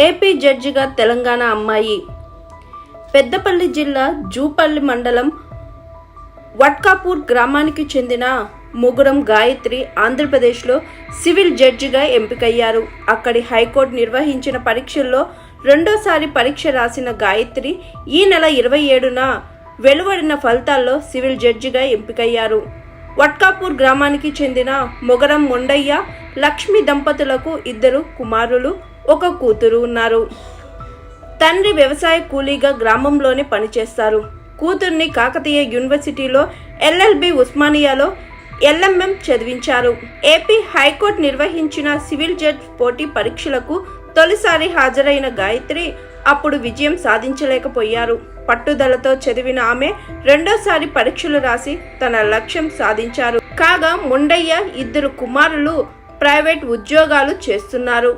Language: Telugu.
ఏపీ జడ్జిగా తెలంగాణ అమ్మాయి. పెద్దపల్లి జిల్లా జూపల్లి మండలం వట్కాపూర్ గ్రామానికి చెందిన ముగురం గాయత్రి ఆంధ్రప్రదేశ్లో సివిల్ జడ్జిగా ఎంపికయ్యారు. అక్కడి హైకోర్టు నిర్వహించిన పరీక్షల్లో రెండోసారి పరీక్ష రాసిన గాయత్రి ఈ నెల 27న వెలువడిన ఫలితాల్లో సివిల్ జడ్జిగా ఎంపికయ్యారు. వట్కాపూర్ గ్రామానికి చెందిన మొగరం మొండయ్య లక్ష్మి దంపతులకు 2 కుమారులు, 1 కూతురు ఉన్నారు. తండ్రి వ్యవసాయ కూలీగా గ్రామంలోనే పనిచేస్తారు. కూతుర్ని కాకతీయ యూనివర్సిటీలో ఎల్ఎల్బి, ఉస్మానియాలో ఎల్ఎంఎం చదివించారు. ఏపీ హైకోర్టు నిర్వహించిన సివిల్ జడ్జ్ పోటీ పరీక్షలకు తొలిసారి హాజరైన గాయత్రి అప్పుడు విజయం సాధించలేకపోయారు. పట్టుదలతో చదివిన ఆమె రెండోసారి పరీక్షలు రాసి తన లక్ష్యం సాధించారు. కాగా మొండయ్య 2 కుమారులు ప్రైవేట్ ఉద్యోగాలు చేస్తున్నారు.